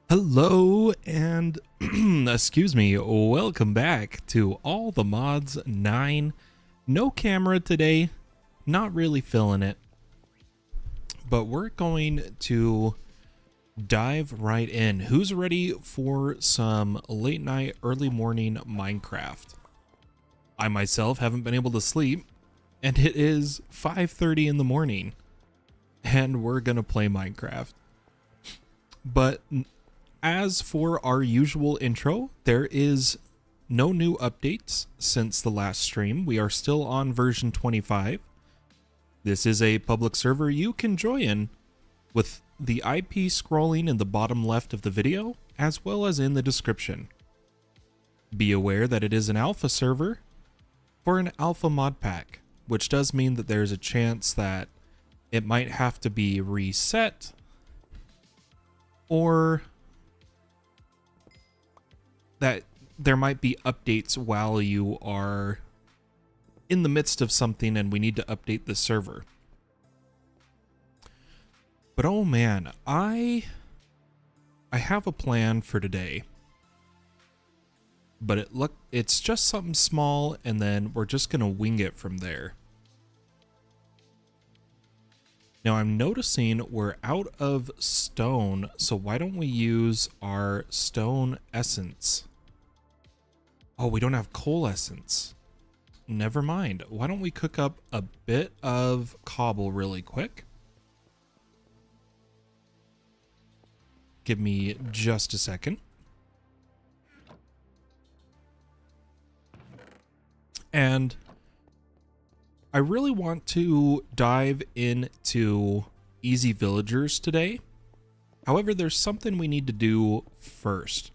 Hello and excuse me, welcome back to All the Mods 9. No camera today, not really feeling it, but we're going to dive right in. Who's ready for some late night, early morning Minecraft? I myself haven't been able to sleep, and it is 5:30 in the morning, and we're gonna play Minecraft. But as for our usual intro, there is no new updates since the last stream. We are still on version 25. This is a public server you can join with the IP scrolling in the bottom left of the video, as well as in the description. Be aware that it is an alpha server for an alpha mod pack, which does mean that there's a chance that it might have to be reset or that there might be updates while you are in the midst of something and we need to update the server. But oh man, I have a plan for today. But it's just something small, and then we're just gonna wing it from there. Now I'm noticing we're out of stone, so why don't we use our stone essence? Oh, we don't have coal essence. Never mind. Why don't we cook up a bit of cobble really quick? Give me just a second. And I really want to dive into easy villagers today. However, there's something we need to do first.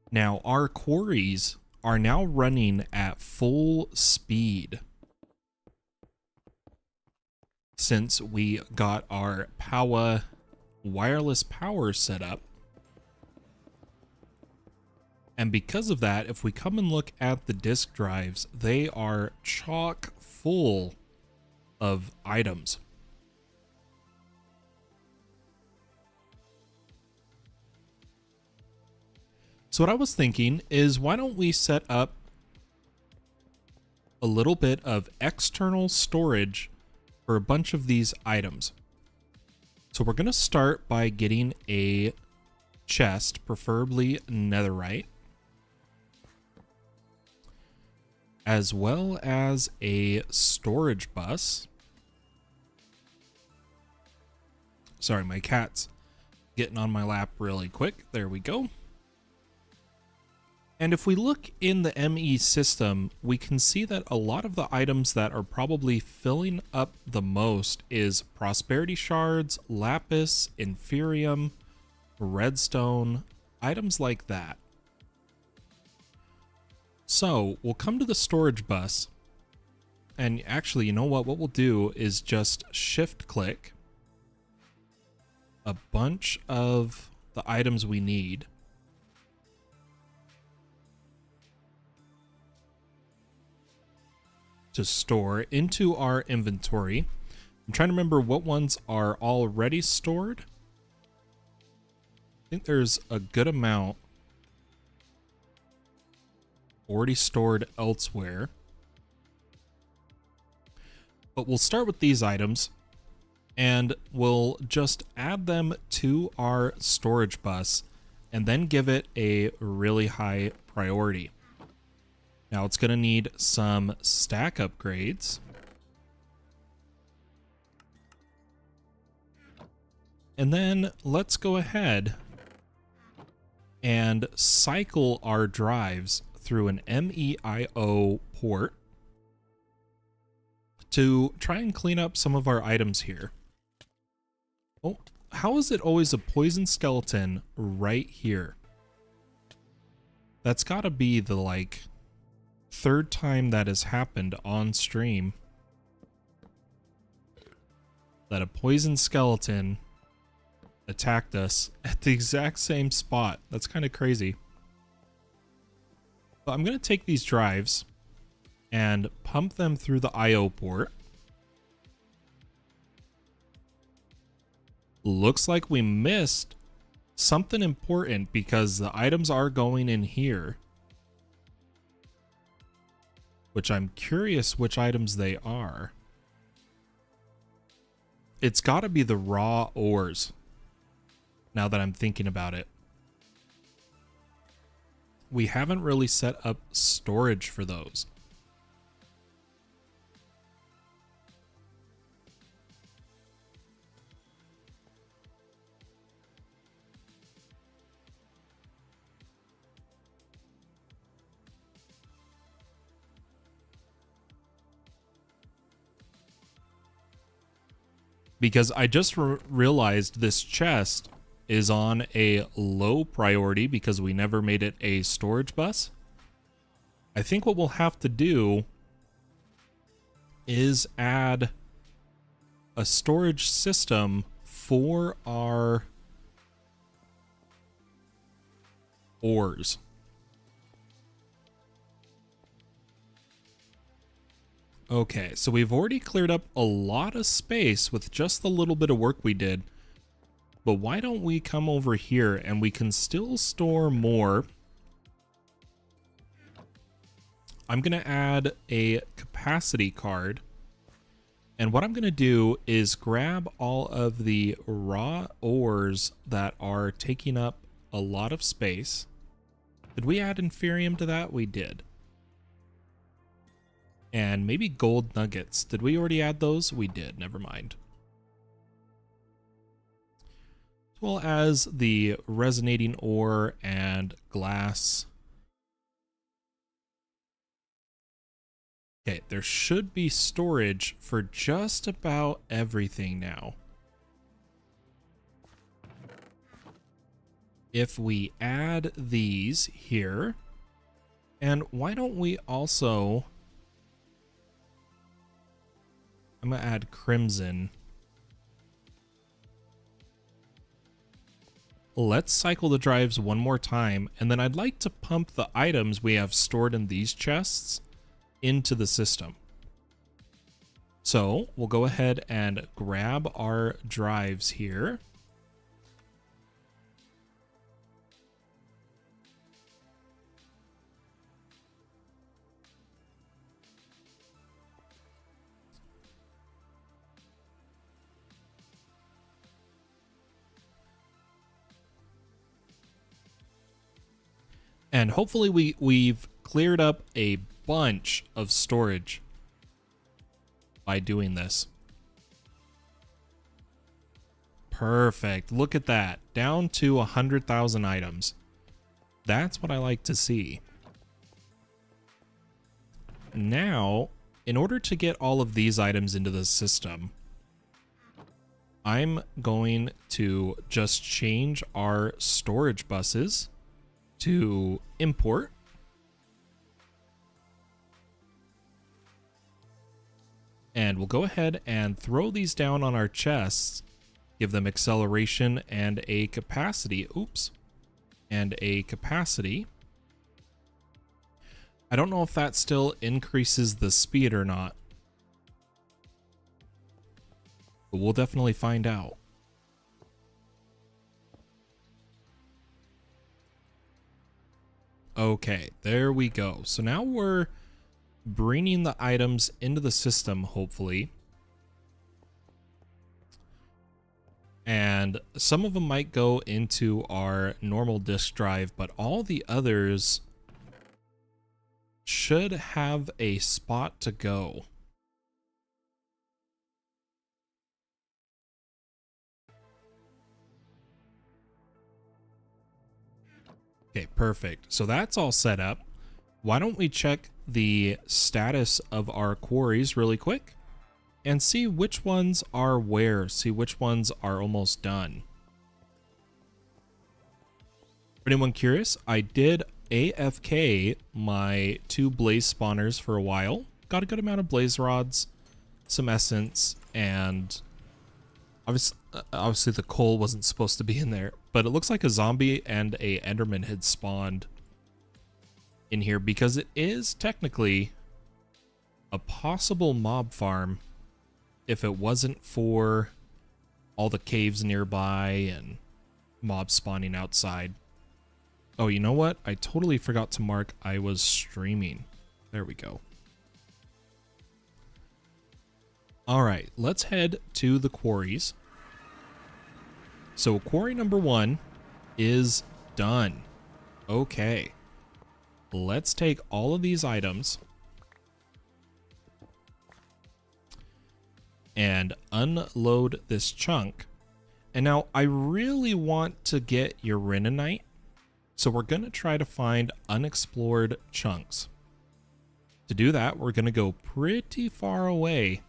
Now, our quarries are now running at full speed since we got our wireless power set up. And because of that, if we come and look at the disk drives, they are chock full of items. So what I was thinking is, why don't we set up a little bit of external storage for a bunch of these items. So we're going to start by getting a chest, preferably netherite, as well as a storage bus. Sorry, my cat's getting on my lap really quick. There we go. And if we look in the ME system, we can see that a lot of the items that are probably filling up the most is prosperity shards, lapis, inferium, redstone, items like that. So we'll come to the storage bus, and actually, you know what we'll do is just shift click a bunch of the items we need. To store into our inventory. I'm trying to remember what ones are already stored. I think there's a good amount already stored elsewhere. But we'll start with these items and we'll just add them to our storage bus and then give it a really high priority. Now it's going to need some stack upgrades. And then let's go ahead and cycle our drives through an MEIO port to try and clean up some of our items here. Oh, how is it always a poison skeleton right here? That's got to be the third time that has happened on stream that a poison skeleton attacked us at the exact same spot. That's kind of crazy. But I'm going to take these drives and pump them through the IO port. Looks like we missed something important because the items are going in here, which I'm curious which items they are. It's got to be the raw ores, now that I'm thinking about it. We haven't really set up storage for those. Because I just realized this chest is on a low priority because we never made it a storage bus. I think what we'll have to do is add a storage system for our ores. Okay, so we've already cleared up a lot of space with just the little bit of work we did. But why don't we come over here and we can still store more. I'm going to add a capacity card. And what I'm going to do is grab all of the raw ores that are taking up a lot of space. Did we add inferium to that? We did. And maybe gold nuggets. Did we already add those? We did. Never mind. As well as the resonating ore and glass. Okay, there should be storage for just about everything now. If we add these here, and why don't we also... I'm going to add crimson. Let's cycle the drives one more time, and then I'd like to pump the items we have stored in these chests into the system. So we'll go ahead and grab our drives here. And hopefully we've cleared up a bunch of storage by doing this. Perfect. Look at that. Down to 100,000 items. That's what I like to see. Now, in order to get all of these items into the system, I'm going to just change our storage buses to import. And we'll go ahead and throw these down on our chests, give them acceleration and a capacity. Oops. And a capacity. I don't know if that still increases the speed or not, but we'll definitely find out. Okay, there we go. So now we're bringing the items into the system, hopefully. And some of them might go into our normal disk drive, but all the others should have a spot to go. Okay, perfect. So that's all set up. Why don't we check the status of our quarries really quick and see which ones are where, see which ones are almost done. For anyone curious, I did AFK my 2 blaze spawners for a while. Got a good amount of blaze rods, some essence, and obviously the coal wasn't supposed to be in there, but it looks like a zombie and a enderman had spawned in here because it is technically a possible mob farm if it wasn't for all the caves nearby and mobs spawning outside. Oh, you know what? I totally forgot to mark I was streaming. There we go. All right, let's head to the quarries. So quarry number 1 is done. Okay. Let's take all of these items and unload this chunk. And now I really want to get uraninite. So we're going to try to find unexplored chunks. To do that, we're going to go pretty far away.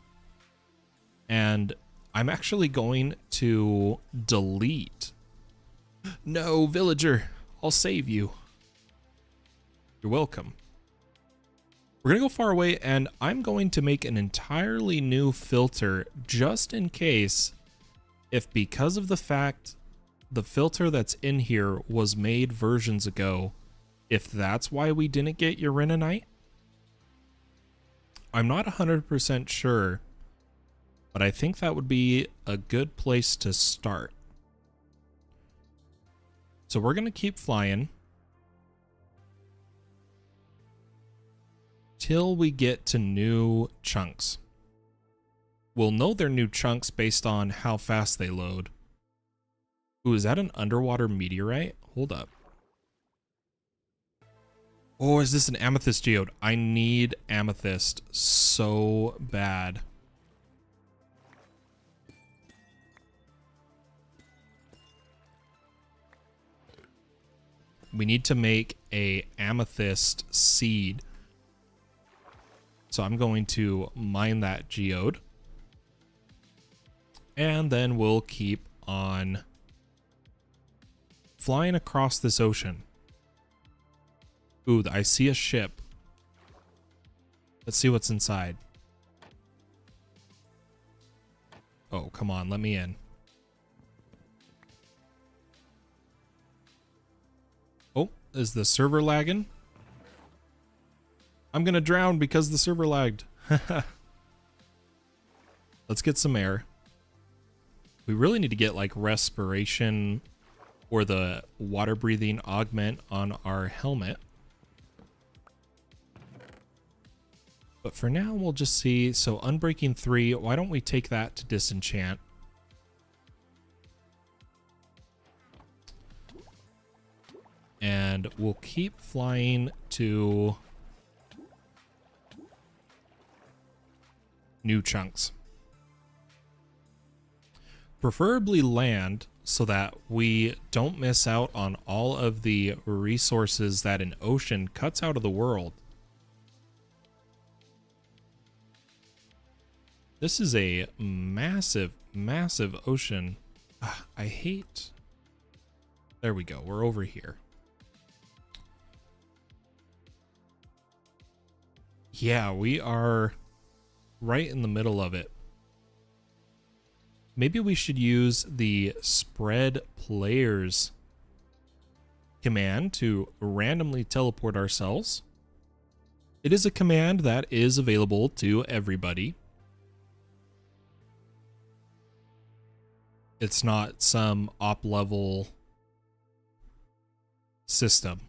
And I'm actually going to delete. No, villager, I'll save you. You're welcome. We're going to go far away, and I'm going to make an entirely new filter just in case, if because of the fact the filter that's in here was made versions ago, if that's why we didn't get uraninite. I'm not 100% sure, but I think that would be a good place to start. So we're going to keep flying till we get to new chunks. We'll know they're new chunks based on how fast they load. Ooh, is that an underwater meteorite? Hold up. Oh, is this an amethyst geode? I need amethyst so bad. We need to make a amethyst seed. So I'm going to mine that geode. And then we'll keep on flying across this ocean. Ooh, I see a ship. Let's see what's inside. Oh, come on, let me in. Oh, is the server lagging? I'm gonna drown because the server lagged. Let's get some air. We really need to get like respiration or the water breathing augment on our helmet. But for now, we'll just see. So Unbreaking 3, why don't we take that to disenchant? And we'll keep flying to new chunks. Preferably land so that we don't miss out on all of the resources that an ocean cuts out of the world. This is a massive, massive ocean. I hate... There we go. We're over here. Yeah, we are right in the middle of it. Maybe we should use the spread players command to randomly teleport ourselves. It is a command that is available to everybody. It's not some op level system.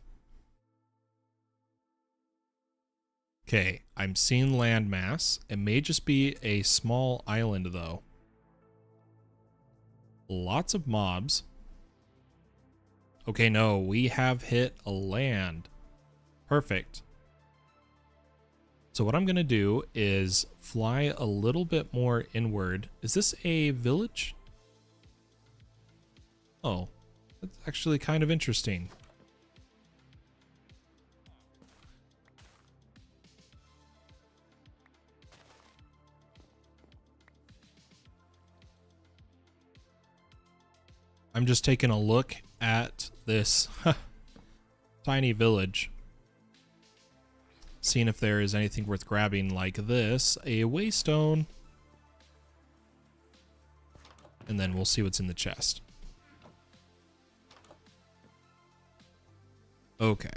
Okay, I'm seeing landmass. It may just be a small island though. Lots of mobs. Okay, no, we have hit a land. Perfect. So what I'm gonna do is fly a little bit more inward. Is this a village? Oh, that's actually kind of interesting. I'm just taking a look at this tiny village, seeing if there is anything worth grabbing like this, a waystone, and then we'll see what's in the chest. Okay.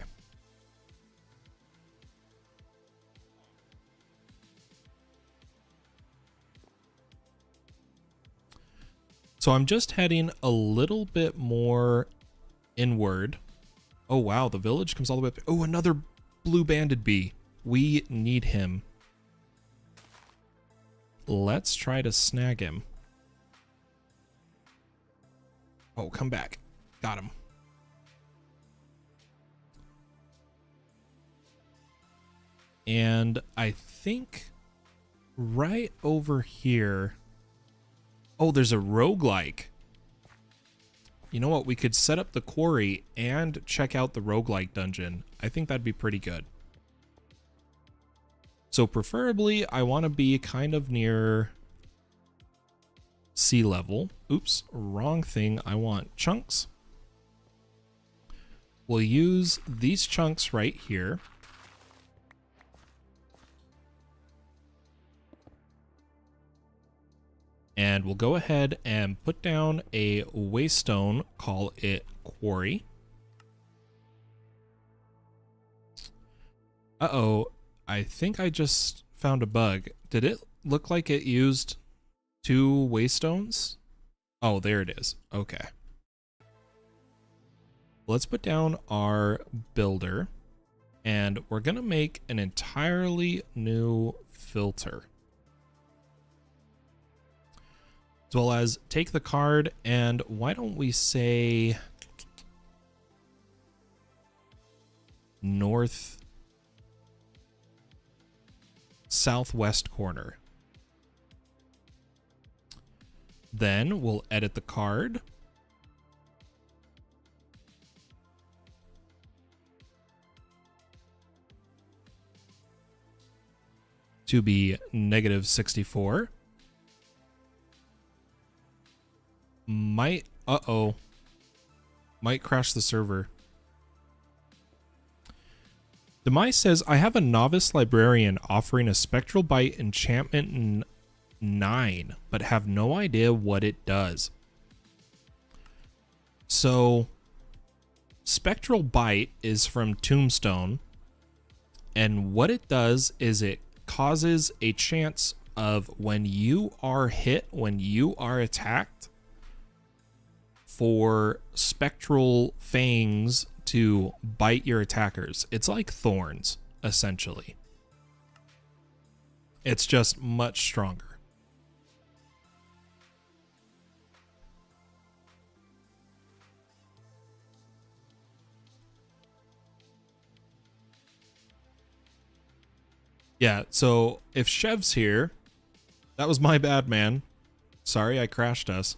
So I'm just heading a little bit more inward. Oh wow, the village comes all the way up. Oh, another blue banded bee. We need him. Let's try to snag him. Oh, come back. Got him. And I think right over here. Oh, there's a roguelike. You know what? We could set up the quarry and check out the roguelike dungeon. I think that'd be pretty good. So preferably, I want to be kind of near sea level. Oops, wrong thing. I want chunks. We'll use these chunks right here. And we'll go ahead and put down a waystone, call it quarry. Uh-oh, I think I just found a bug. Did it look like it used 2 waystones? Oh, there it is. Okay. Let's put down our builder, and we're gonna make an entirely new filter. As well as take the card, and why don't we say north southwest corner. Then we'll edit the card. To be -64. Might crash the server. Demise says, I have a novice librarian offering a spectral bite enchantment 9, but have no idea what it does. So, spectral bite is from Tombstone, and what it does is it causes a chance of when you are hit, when you are attacked, for spectral fangs to bite your attackers. It's like thorns, essentially. It's just much stronger. Yeah, so if Chev's here, that was my bad, man. Sorry, I crashed us.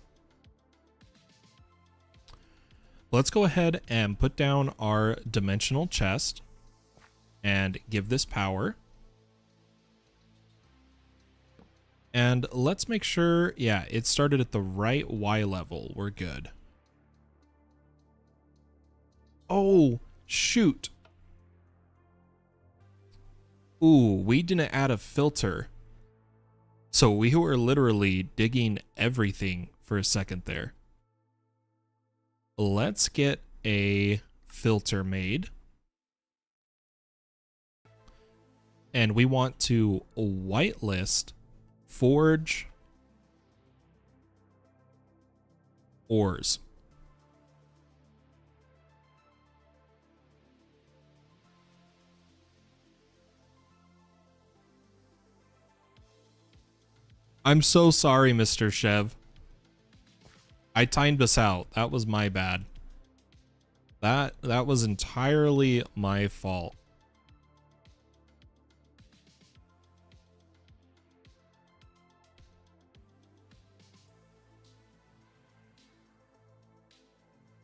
Let's go ahead and put down our dimensional chest and give this power. And let's make sure, yeah, it started at the right Y level. We're good. Oh, shoot. Ooh, we didn't add a filter. So we were literally digging everything for a second there. Let's get a filter made. And we want to whitelist forge ores. I'm so sorry, Mr. Chev. I timed us out. That was my bad. That was entirely my fault.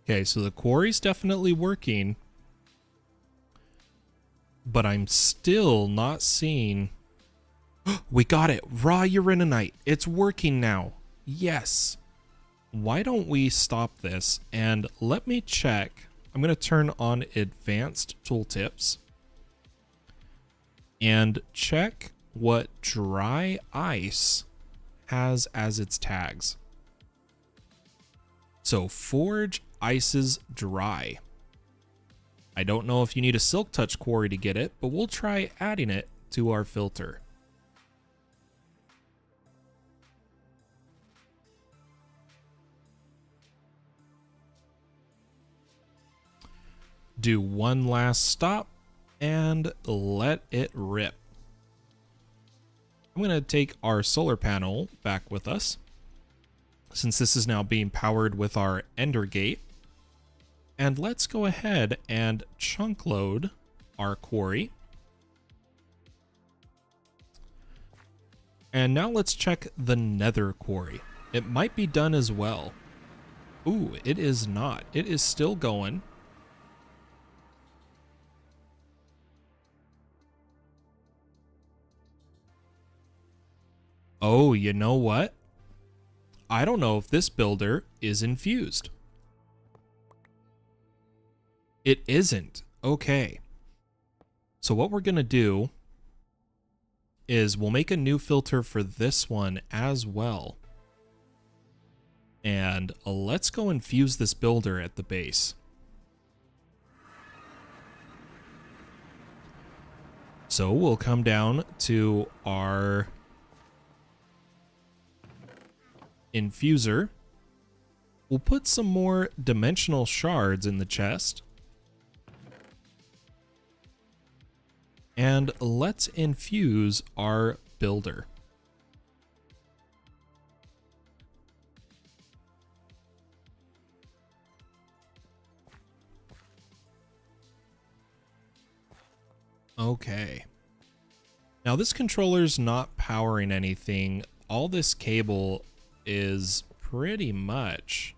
Okay, so the quarry's definitely working, but I'm still not seeing... We got it! Raw uraninite! It's working now! Yes! Why don't we stop this and let me check. I'm going to turn on advanced tooltips and check what dry ice has as its tags. So forge ices dry. I don't know if you need a silk touch quarry to get it, but we'll try adding it to our filter. do one last stop and let it rip. I'm going to take our solar panel back with us, since this is now being powered with our ender gate. And let's go ahead and chunk load our quarry. And now let's check the nether quarry. It might be done as well. Ooh, it is not. It is still going. Oh, you know what? I don't know if this builder is infused. It isn't. Okay. So what we're going to do is we'll make a new filter for this one as well. And let's go infuse this builder at the base. So we'll come down to our infuser. We'll put some more dimensional shards in the chest. And let's infuse our builder. Okay. Now this controller's not powering anything. All this cable is pretty much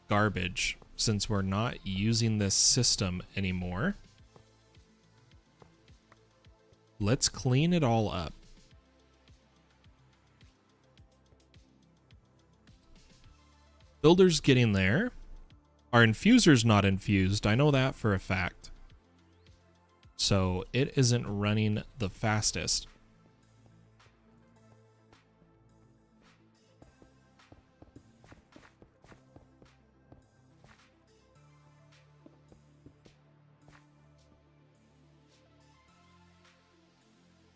garbage since we're not using this system anymore. Let's clean it all up. Builder's getting there. Our infuser's not infused. I know that for a fact. So it isn't running the fastest.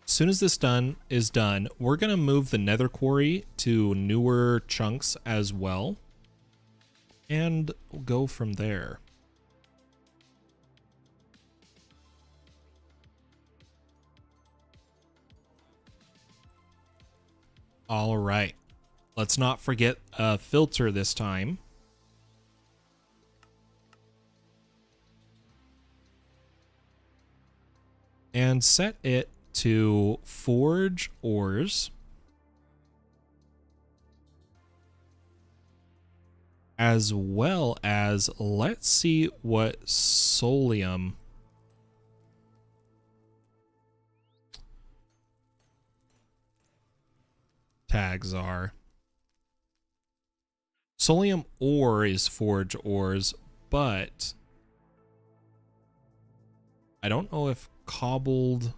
As soon as this is done, we're going to move the nether quarry to newer chunks as well. And go from there. All right. Let's not forget a filter this time. And set it to forge ores. As well as, let's see what solium tags are. Solium ore is forge ores, but I don't know if cobbled.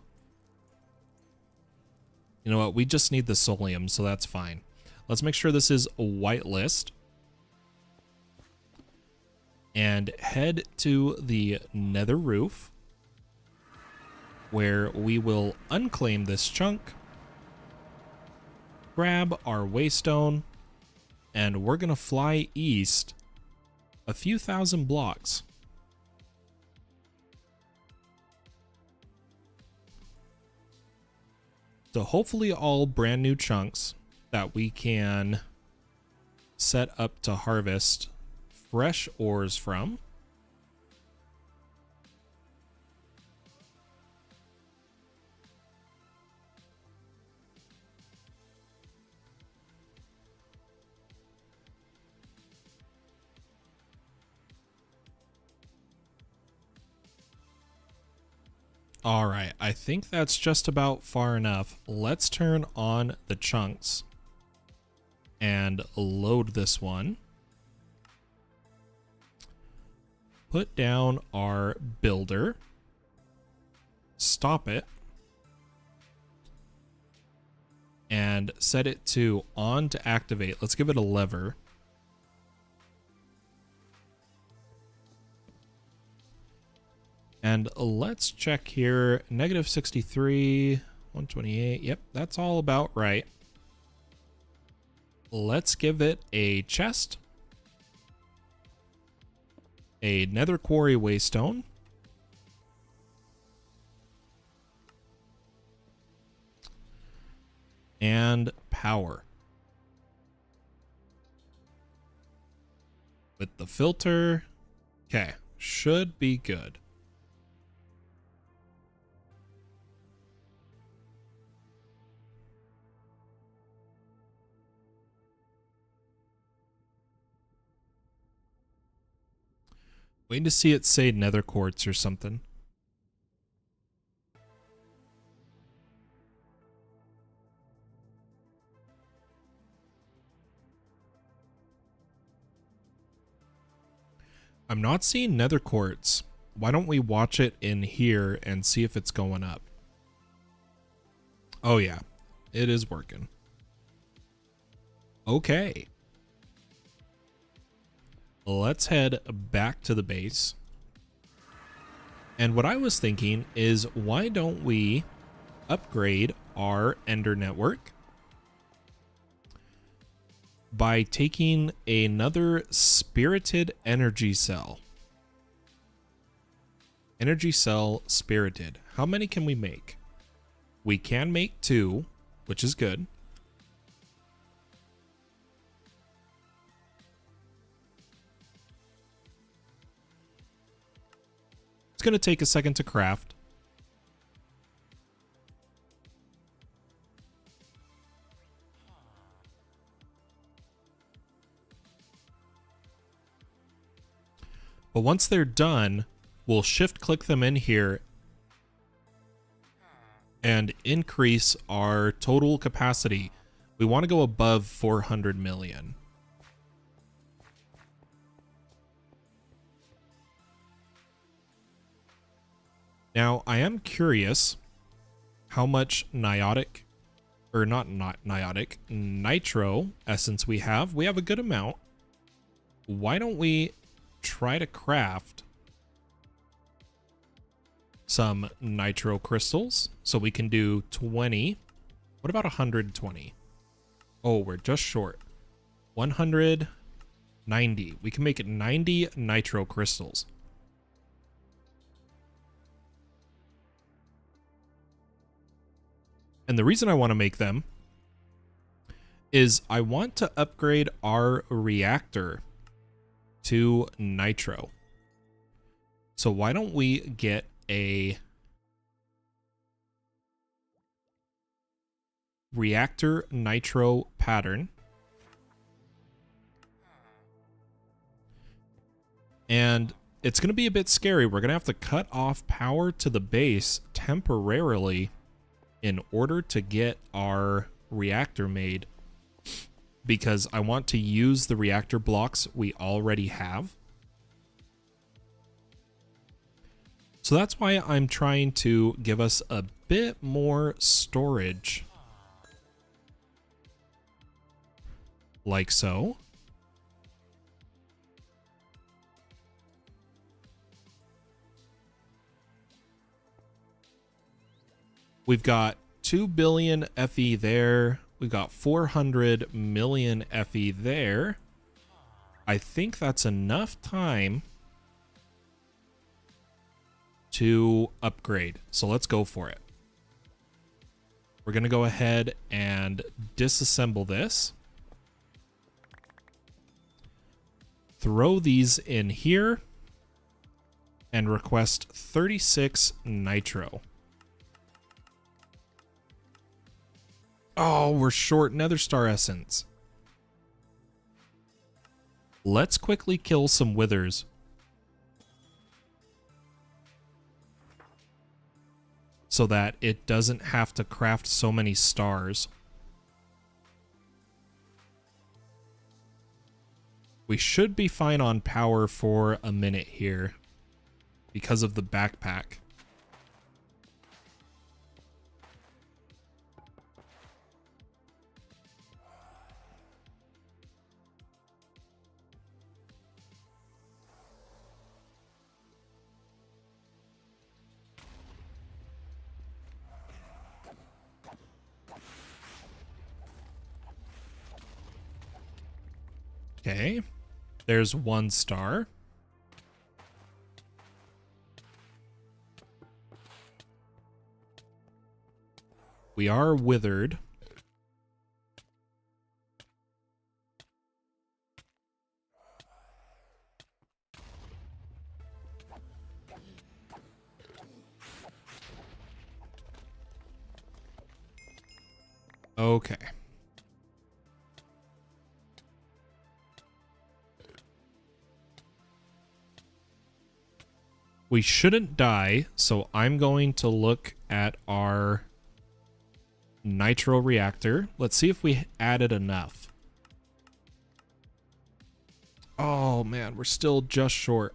You know what? We just need the solium, so that's fine. Let's make sure this is a whitelist. And head to the nether roof, where we will unclaim this chunk, grab our waystone, and we're going to fly east a few thousand blocks. So hopefully all brand new chunks that we can set up to harvest fresh ores from. All right, I think that's just about far enough. Let's turn on the chunks and load this one. Put down our builder, stop it, and set it to on to activate. Let's give it a lever. And let's check here, -63, 128, yep, that's all about right. Let's give it a chest. a nether quarry waystone. And power. With the filter. Okay, should be good. Waiting to see it say nether quartz or something. I'm not seeing nether quartz. Why don't we watch it in here and see if it's going up? Oh yeah, it is working. Okay. Let's head back to the base. And what I was thinking is, why don't we upgrade our Ender network by taking another spirited energy cell. Energy cell spirited. How many can we make? We can make 2, which is good. It's going to take a second to craft. But once they're done, we'll shift click them in here and increase our total capacity. We want to go above 400 million. Now, I am curious how much niotic, or not niotic, nitro essence we have. We have a good amount. Why don't we try to craft some nitro crystals so we can do 20. What about 120? Oh, we're just short. 190. We can make it 90 nitro crystals. And the reason I want to make them is I want to upgrade our reactor to nitro. So why don't we get a reactor nitro pattern, and it's going to be a bit scary. We're going to have to cut off power to the base temporarily in order to get our reactor made, because I want to use the reactor blocks we already have. So that's why I'm trying to give us a bit more storage. Like so. We've got 2 billion FE there. We've got 400 million FE there. I think that's enough time to upgrade. So let's go for it. We're going to go ahead and disassemble this. Throw these in here and request 36 nitro. Oh, we're short nether star essence. Let's quickly kill some withers. So that it doesn't have to craft so many stars. We should be fine on power for a minute here because of the backpack. Okay, there's 1 star. We are withered. Okay. We shouldn't die, so I'm going to look at our nitro reactor. Let's see if we added enough. Oh man, we're still just short.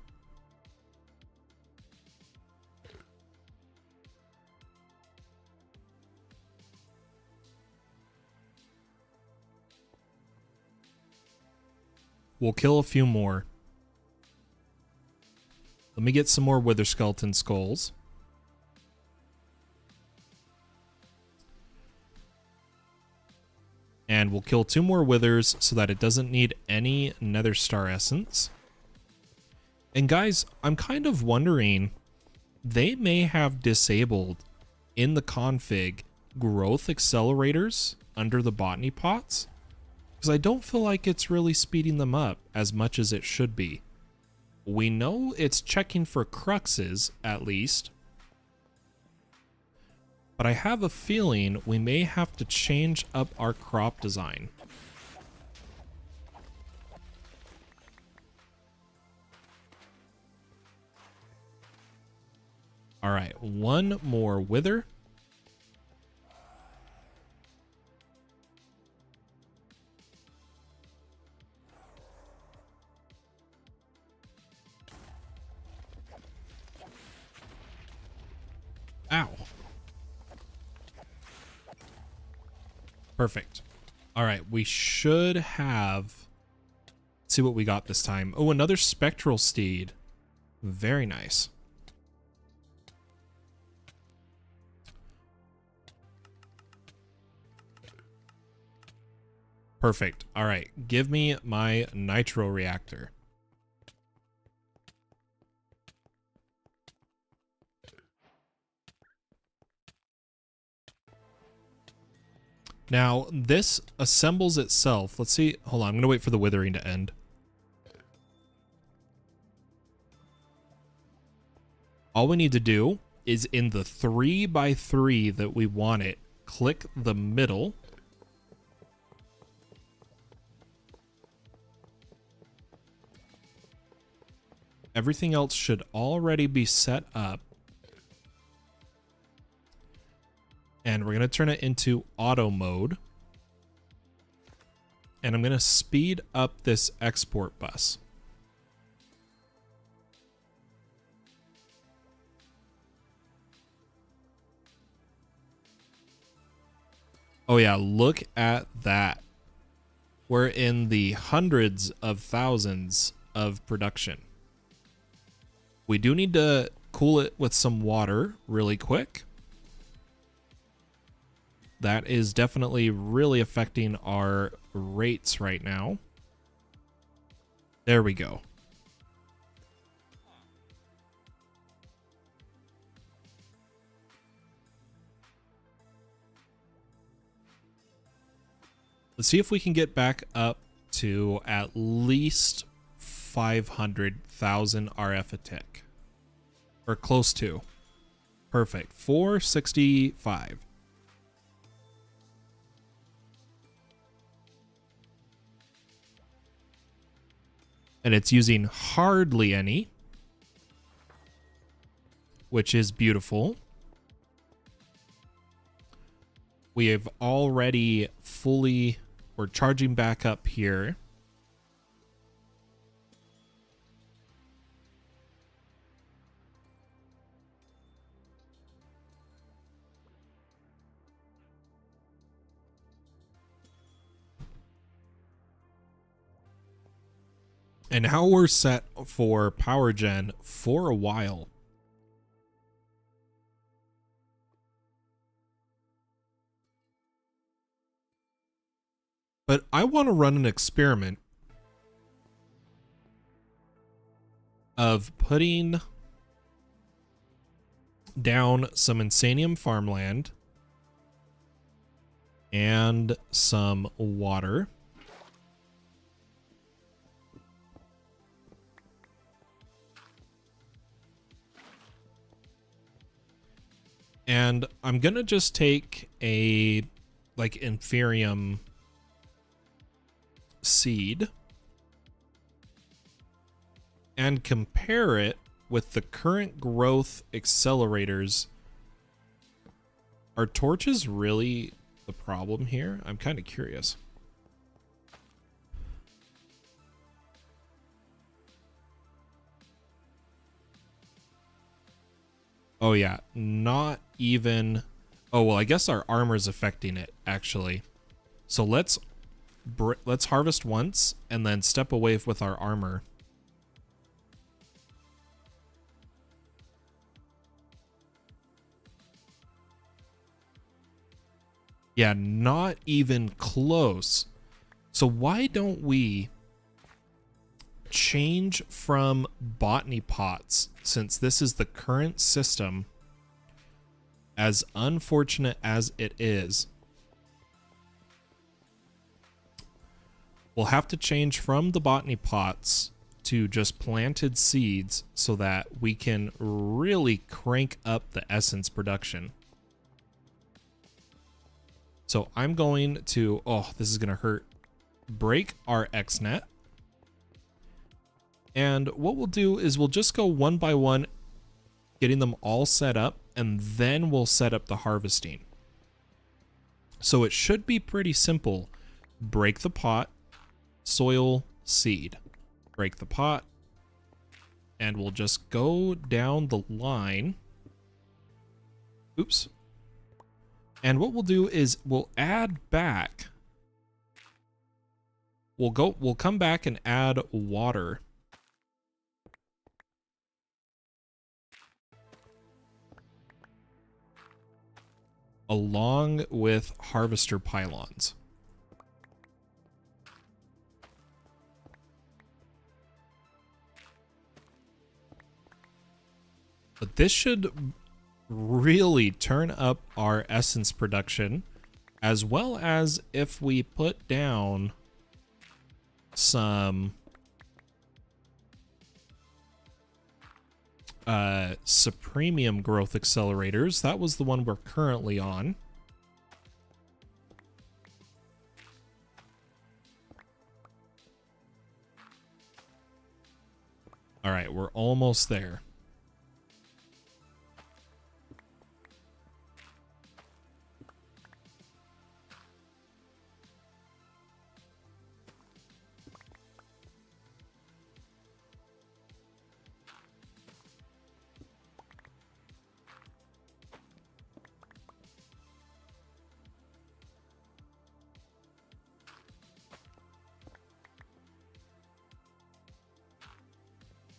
We'll kill a few more. Let me get some more wither skeleton skulls. And we'll kill 2 more withers so that it doesn't need any nether star essence. And guys, I'm kind of wondering, they may have disabled in the config growth accelerators under the botany pots, because I don't feel like it's really speeding them up as much as it should be. We know it's checking for cruxes, at least. But I have a feeling we may have to change up our crop design. Alright, 1 more wither. Ow. Perfect. All right, we should have... Let's see what we got this time. Oh, another spectral steed. Very nice. Perfect. All right, give me my nitro reactor. Now, this assembles itself. Let's see. Hold on. I'm going to wait for the withering to end. All we need to do is in the 3x3 that we want it, click the middle. Everything else should already be set up. And we're going to turn it into auto mode. And I'm going to speed up this export bus. Oh yeah, look at that. We're in the hundreds of thousands of production. We do need to cool it with some water really quick. That is definitely really affecting our rates right now. There we go. Let's see if we can get back up to at least 500,000 RF a tick. Or close to. Perfect. 465. And it's using hardly any, which is beautiful. We have already fully, we're charging back up here. And now we're set for power gen for a while. But I want to run an experiment of putting down some insanium farmland and some water. And I'm going to just take a like inferium seed and compare it with the current growth accelerators. Are torches really the problem here? I'm kind of curious. Oh yeah, not even. Oh well, I guess our armor is affecting it actually. So let's harvest once and then step away with our armor. Yeah, not even close. So why don't we change from botany pots, since this is the current system, as unfortunate as it is? We'll have to change from the botany pots to just planted seeds so that we can really crank up the essence production. So I'm going to, oh, this is going to hurt, break our XNet. And what we'll do is we'll just go one by one, getting them all set up, and then we'll set up the harvesting. So it should be pretty simple. Break the pot, soil, seed. Break the pot, and we'll just go down the line. Oops. And what we'll do is we'll add back. We'll come back and add water. Along with harvester pylons. But this should really turn up our essence production, as well as if we put down some supremium growth accelerators. That was the one we're currently on. All right, we're almost there.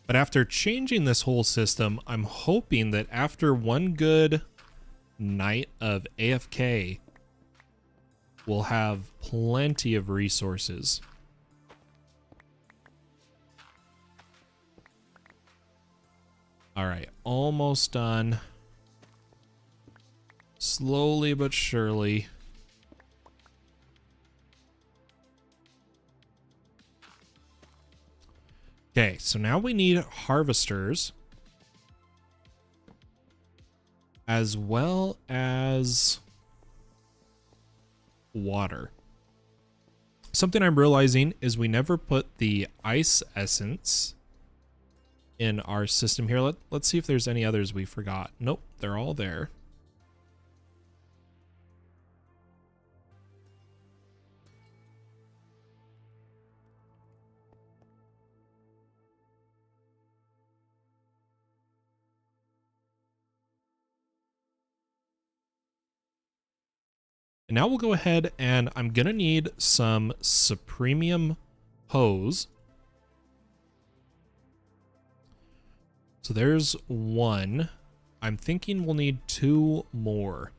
But after changing this whole system, I'm hoping that after one good night of AFK, we'll have plenty of resources. All right, almost done. Slowly but surely. Okay, so now we need harvesters, as well as water. Something I'm realizing is we never put the ice essence in our system here. Let's see if there's any others we forgot. Nope, they're all there. And now we'll go ahead and I'm going to need some supremium hose. So there's one. I'm thinking we'll need 2 more,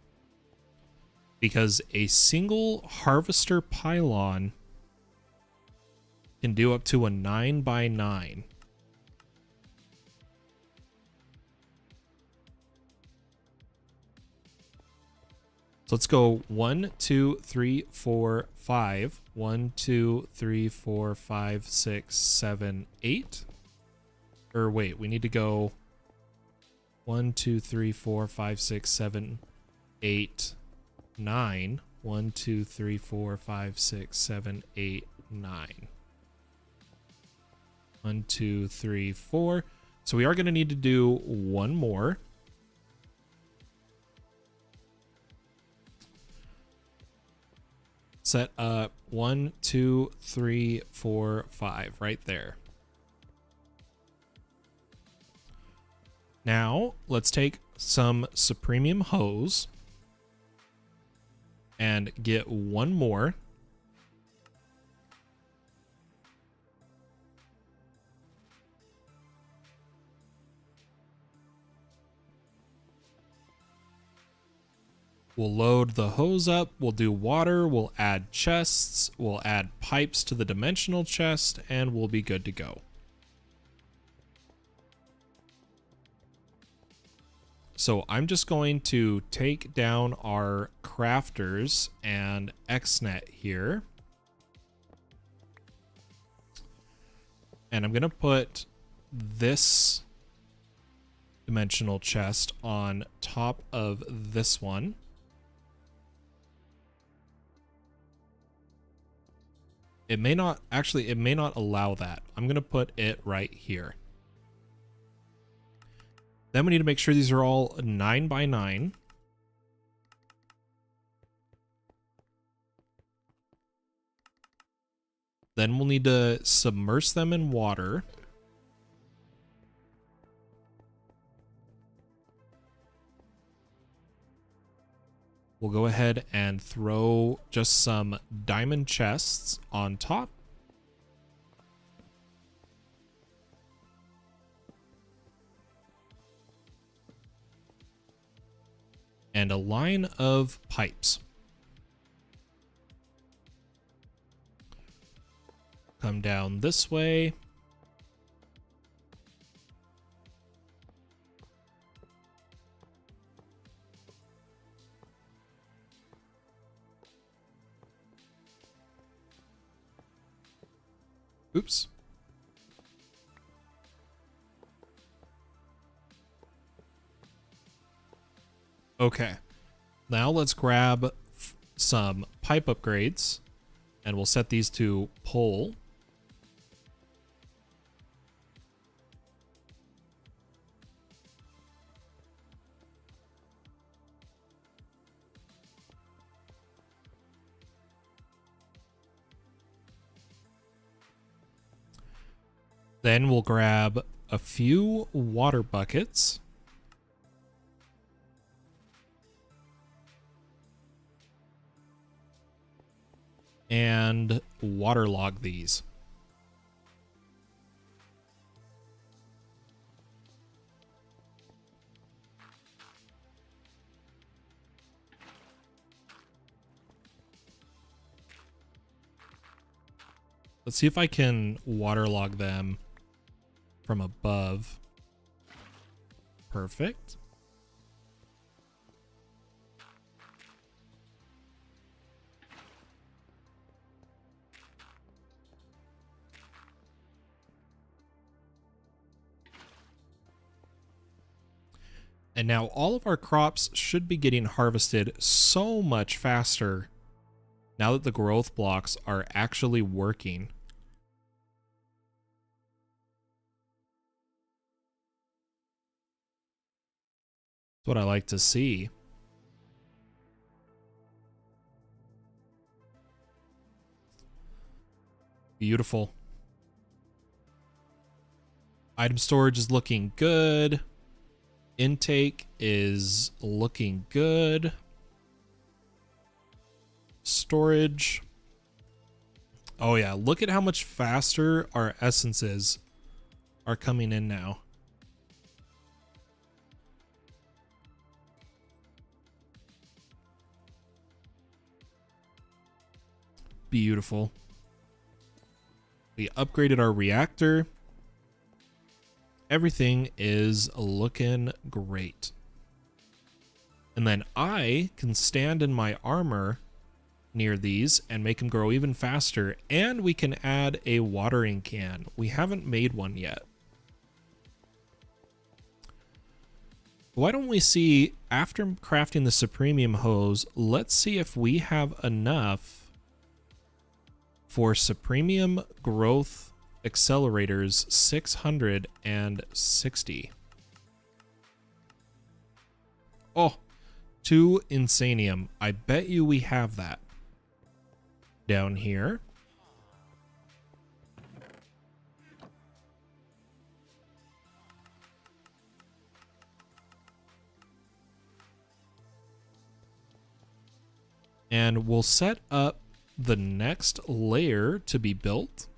because a single harvester pylon can do up to a 9x9. So let's go 1, 2, 3, 4, 5. 1, 2, 3, 4, 5, 6, 7, 8. Or wait, we need to go 1, 2, 3, 4, 5, 6, 7, 8, 9. 1, 2, 3, 4, 5, 6, 7, 8, 9. 1, 2, 3, 4. So we are going to need to do one more. Set up 1, 2, 3, 4, 5 right there. Now let's take some Supremium hose and get one more. We'll load the hose up, we'll do water, we'll add chests, we'll add pipes to the dimensional chest, and we'll be good to go. So I'm just going to take down our crafters and XNet here. And I'm going to put this dimensional chest on top of this one. It may not, actually, it may not allow that. I'm going to put it right here. Then we need to make sure these are all 9 by 9. Then we'll need to submerge them in water. We'll go ahead and throw just some diamond chests on top. And a line of pipes. Come down this way. Oops. Okay. Now let's grab some pipe upgrades and we'll set these to pull. Then we'll grab a few water buckets. And waterlog these. Let's see if I can waterlog them from above. Perfect. And now all of our crops should be getting harvested so much faster now that the growth blocks are actually working. That's what I like to see. Beautiful. Item storage is looking good. Intake is looking good. Storage. Oh yeah, look at how much faster our essences are coming in now. Beautiful. We upgraded our reactor. Everything is looking great. And then I can stand in my armor near these and make them grow even faster. And we can add a watering can. We haven't made one yet. Why don't we see, after crafting the Supremium hose, let's see if we have enough for Supremium growth accelerators 660. Oh, 2 Insanium. I bet you we have that down here. And we'll set up the next layer to be built.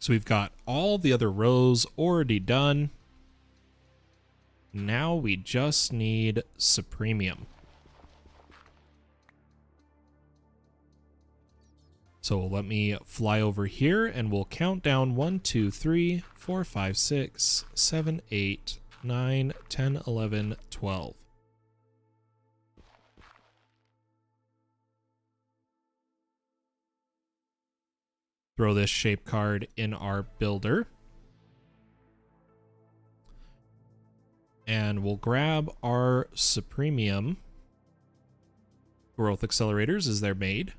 So we've got all the other rows already done. Now we just need Supremium. So let me fly over here and we'll count down 1, 2, 3, 4, 5, 6, 7, 8, 9, 10, 11, 12. Throw this shape card in our builder. And we'll grab our Supremium growth accelerators as they're made.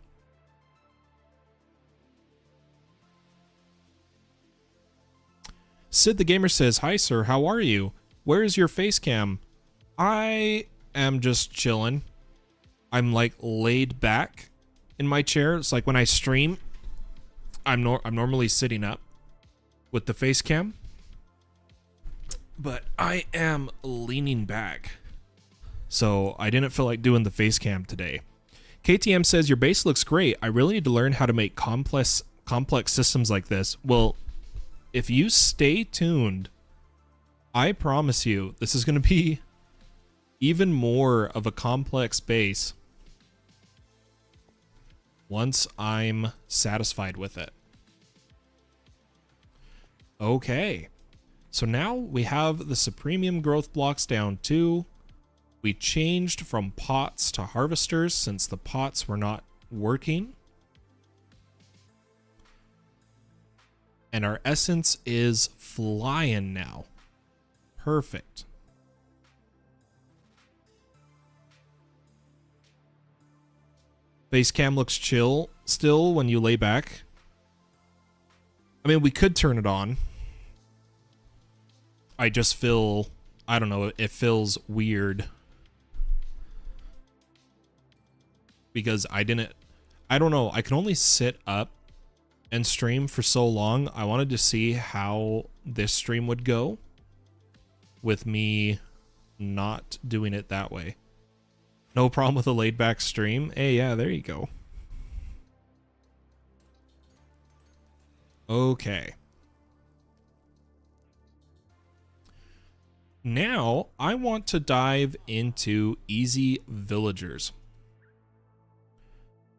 Sid the Gamer says, "Hi sir, how are you? Where is your face cam?" I am just chilling. I'm like laid back in my chair. It's like when I stream, I'm normally sitting up with the face cam, but I am leaning back. So I didn't feel like doing the face cam today. KTM says, "Your base looks great. I really need to learn how to make complex systems like this." Well, if you stay tuned, I promise you, this is going to be even more of a complex base once I'm satisfied with it. Okay, so now we have the Supremium growth blocks down too. We changed from pots to harvesters since the pots were not working. And our essence is flying now. Perfect. Base cam looks chill still when you lay back. I mean, we could turn it on. I just feel, I don't know, it feels weird. Because I don't know, I can only sit up and stream for so long. I wanted to see how this stream would go with me not doing it that way. No problem with a laid back stream. Hey, yeah, there you go. Okay. Now I want to dive into easy villagers.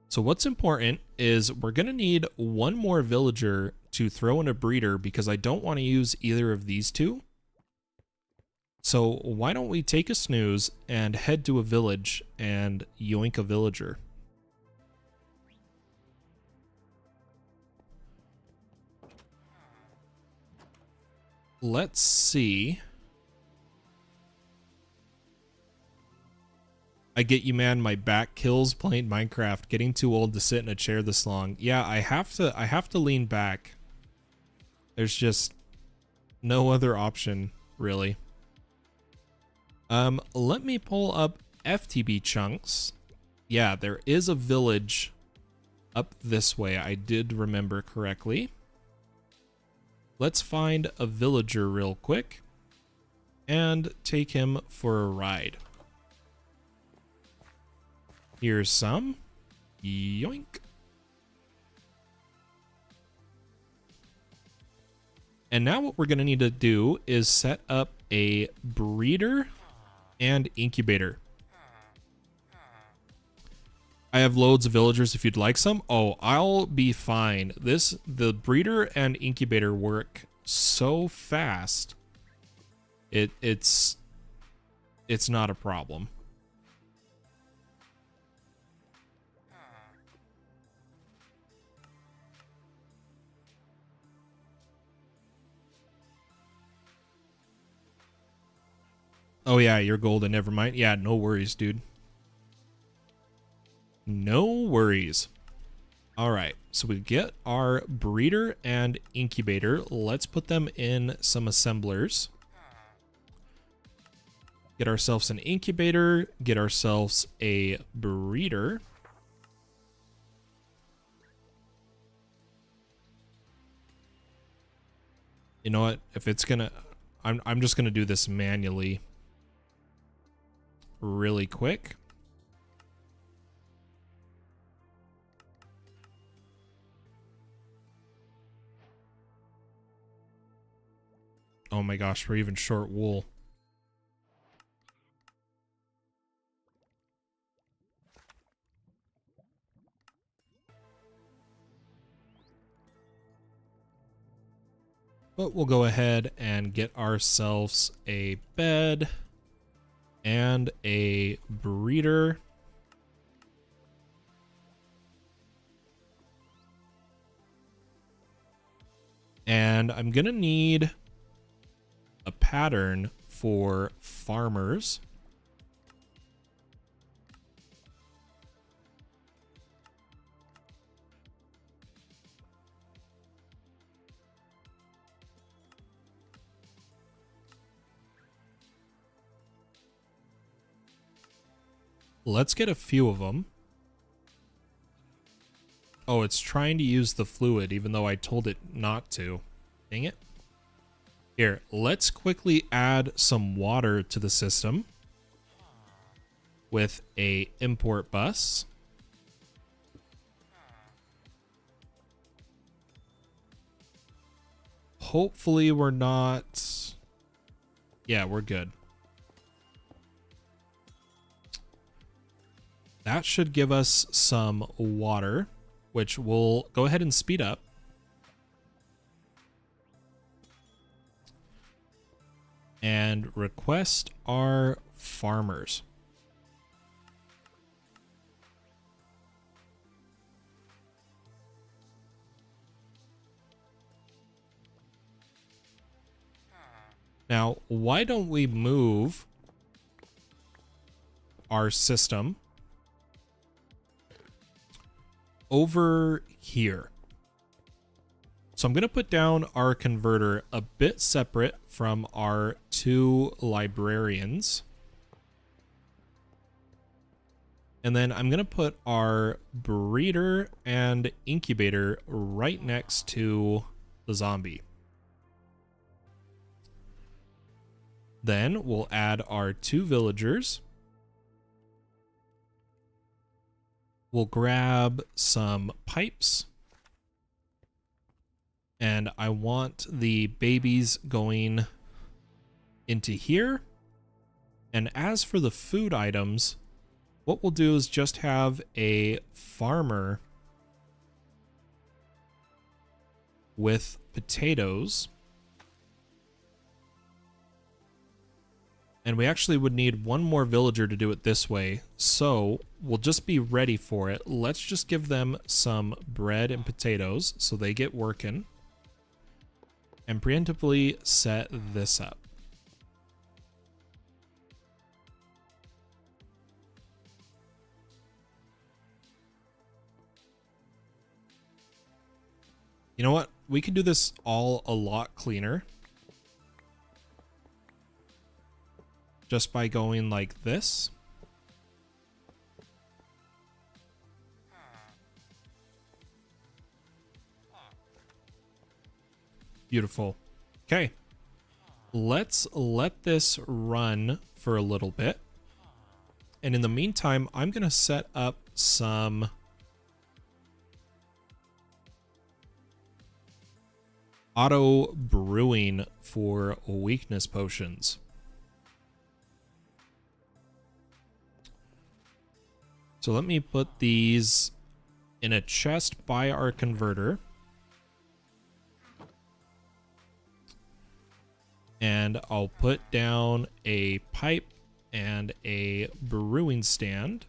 So what's important is we're going to need one more villager to throw in a breeder because I don't want to use either of these two. So why don't we take a snooze and head to a village and yoink a villager. Let's see. I get you, man. My back kills playing Minecraft. Getting too old to sit in a chair this long. Yeah, I have to lean back. There's just no other option, really. Let me pull up FTB chunks. Yeah, there is a village up this way. I did remember correctly. Let's find a villager real quick and take him for a ride. Here's some. Yoink. And now what we're going to need to do is set up a breeder and incubator. I have loads of villagers if you'd like some. Oh, I'll be fine. The breeder and incubator work so fast. It's not a problem. Oh yeah, you're golden. Never mind. Yeah, no worries, dude. No worries. All right, so we get our breeder and incubator. Let's put them in some assemblers. Get ourselves an incubator, get ourselves a breeder. You know what? If it's gonna, I'm just gonna do this manually really quick. Oh my gosh, we're even short wool. But we'll go ahead and get ourselves a bed and a breeder. And I'm gonna need a pattern for farmers. Let's get a few of them. Oh, it's trying to use the fluid even though I told it not to. Dang it. Here, let's quickly add some water to the system with a import bus. Hopefully we're not... Yeah, we're good. That should give us some water, which we'll go ahead and speed up. And request our farmers. Now, why don't we move our system over here? So I'm going to put down our converter a bit separate from our two librarians. And then I'm going to put our breeder and incubator right next to the zombie. Then we'll add our two villagers. We'll grab some pipes. And I want the babies going into here. And as for the food items, what we'll do is just have a farmer with potatoes. And we actually would need one more villager to do it this way. So we'll just be ready for it. Let's just give them some bread and potatoes so they get working. And preemptively set this up. You know what? We can do this all a lot cleaner. Just by going like this. Beautiful. Okay. Let's let this run for a little bit. And in the meantime, I'm going to set up some auto brewing for weakness potions. So let me put these in a chest by our converter. And I'll put down a pipe and a brewing stand.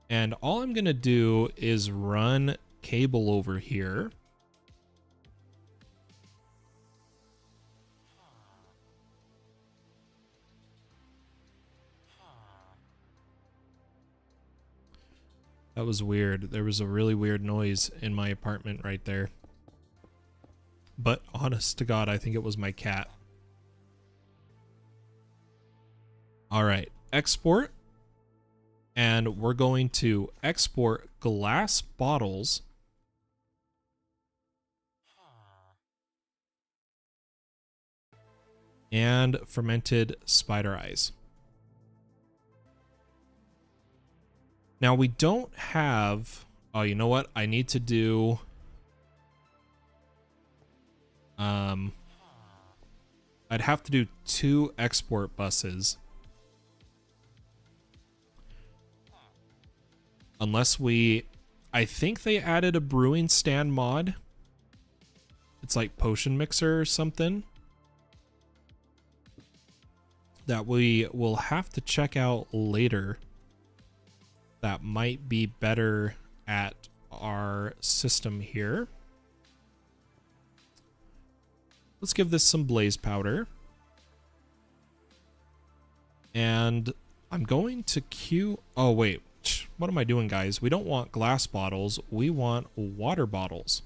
And all I'm going to do is run cable over here. That was weird. There was a really weird noise in my apartment right there. But honest to God, I think it was my cat. All right, export. And we're going to export glass bottles and fermented spider eyes. Now we don't have, oh, you know what? I need to do, I'd have to do 2 export buses. Unless I think they added a brewing stand mod. It's like potion mixer or something that we will have to check out later. That might be better at our system here. Let's give this some blaze powder. And I'm going to queue. Oh, wait. What am I doing, guys? We don't want glass bottles. We want water bottles.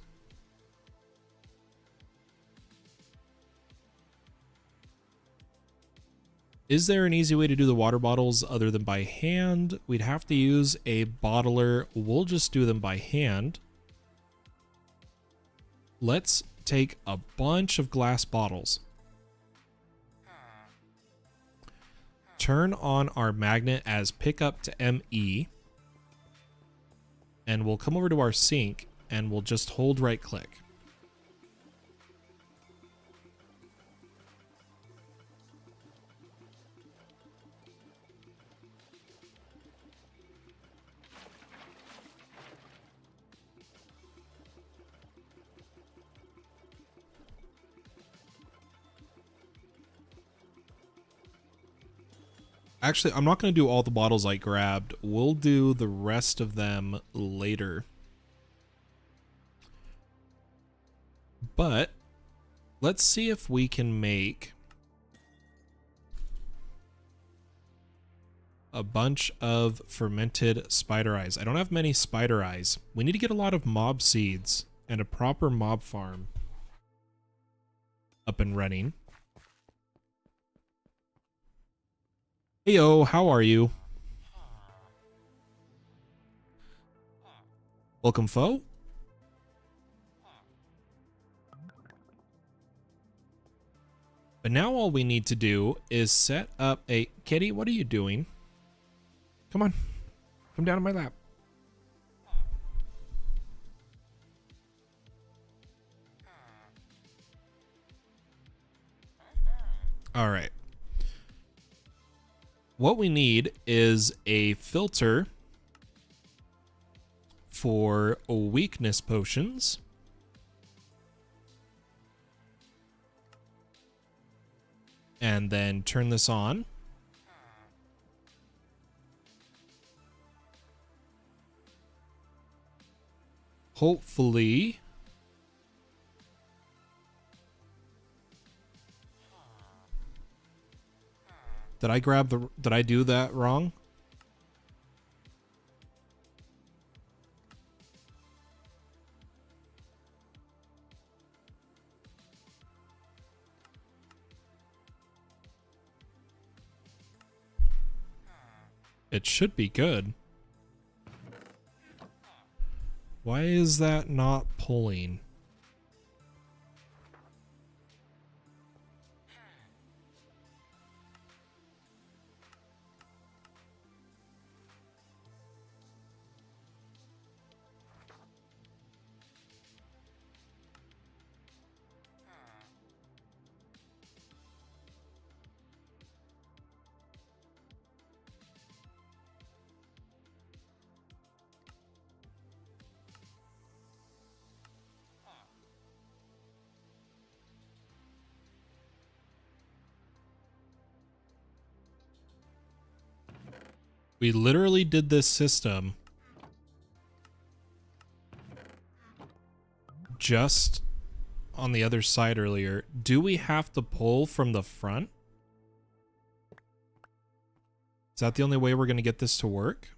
Is there an easy way to do the water bottles other than by hand? We'd have to use a bottler. We'll just do them by hand. Let's take a bunch of glass bottles. Turn on our magnet as pickup to ME. And we'll come over to our sink and we'll just hold right click. Actually, I'm not going to do all the bottles I grabbed. We'll do the rest of them later. But let's see if we can make a bunch of fermented spider eyes. I don't have many spider eyes. We need to get a lot of mob seeds and a proper mob farm up and running. Heyo, how are you? Welcome, foe. But now all we need to do is set up a... Kitty, what are you doing? Come on. Come down on my lap. All right. What we need is a filter for weakness potions. And then turn this on. Hopefully... Did I do that wrong? It should be good. Why is that not pulling? We literally did this system just on the other side earlier. Do we have to pull from the front? Is that the only way we're going to get this to work?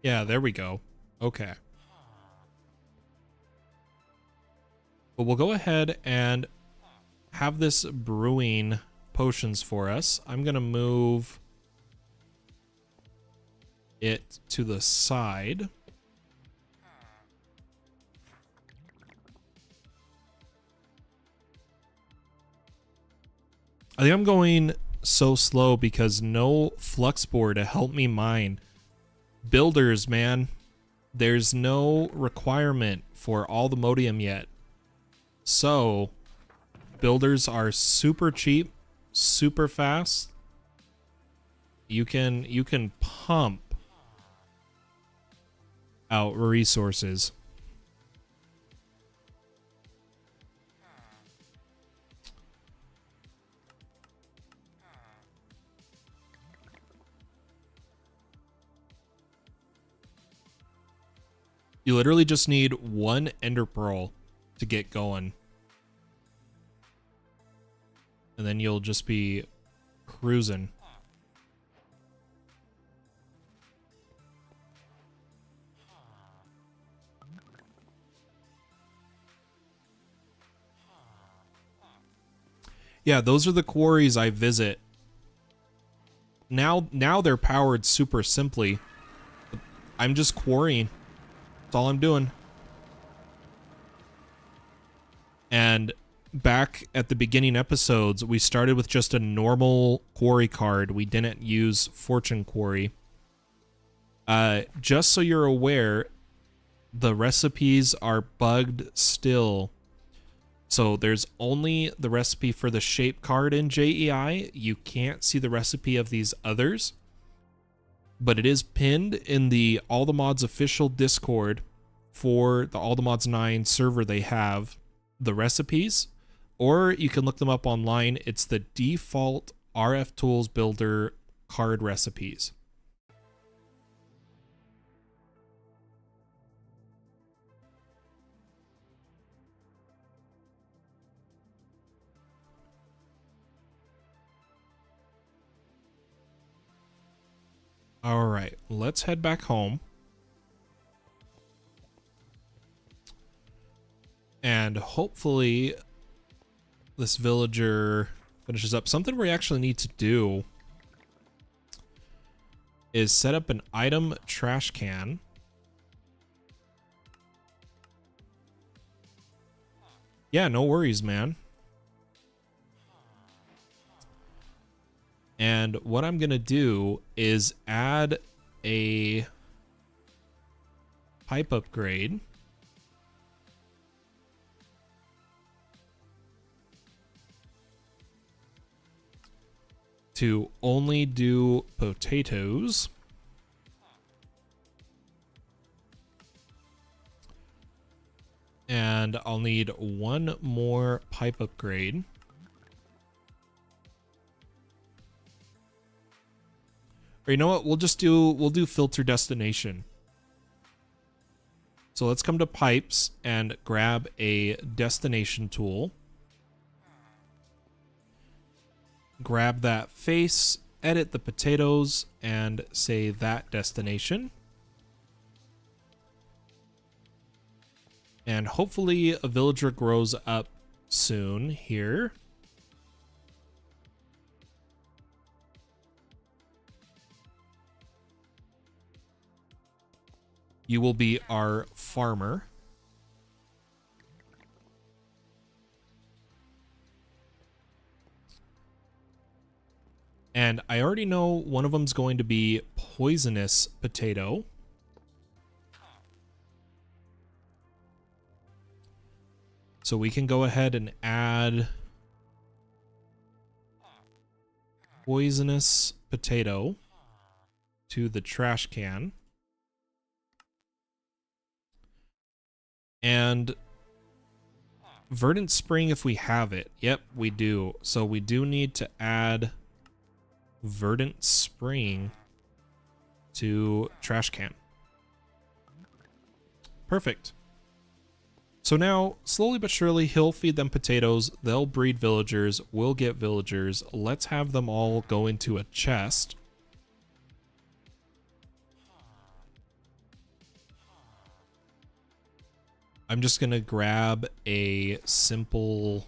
Yeah, there we go. Okay. But we'll go ahead and have this brewing potions for us. I'm going to move it to the side. I think I'm going so slow because no flux board to help me mine. Builders, man. There's no requirement for all the modium yet. So, builders are super cheap, super fast. You can pump out resources. You literally just need one ender pearl to get going. And then you'll just be cruising. Yeah, those are the quarries I visit. Now they're powered super simply. I'm just quarrying. That's all I'm doing. And back at the beginning episodes, we started with just a normal quarry card. We didn't use fortune quarry. Just so you're aware, the recipes are bugged still. So there's only the recipe for the shape card in JEI. You can't see the recipe of these others. But it is pinned in the All the Mods official Discord for the All the Mods 9 server. They have the recipes, or you can look them up online. It's the default RF Tools Builder card recipes. All right, let's head back home. And hopefully this villager finishes up. Something we actually need to do is set up an item trash can. Yeah, no worries, man. And what I'm going to do is add a pipe upgrade. To only do potatoes. And I'll need one more pipe upgrade. Or you know what? We'll do filter destination. So let's come to pipes and grab a destination tool. Grab that face, edit the potatoes, and say that destination. And hopefully a villager grows up soon here. You will be our farmer. And I already know one of them's going to be poisonous potato. So we can go ahead and add poisonous potato to the trash can. And verdant spring if we have it. Yep, we do. So we do need to add verdant spring to trash can. Perfect. So now, slowly but surely, he'll feed them potatoes, they'll breed villagers, we'll get villagers. Let's have them all go into a chest. I'm just gonna grab a simple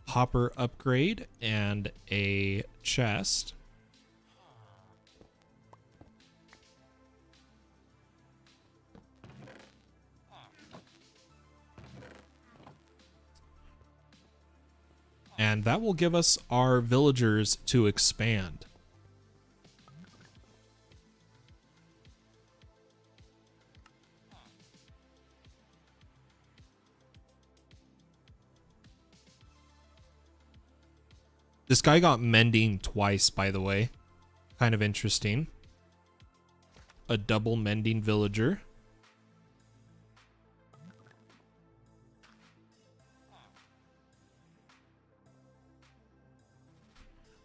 hopper upgrade and a chest. And that will give us our villagers to expand. This guy got mending twice, by the way. Kind of interesting. A double mending villager.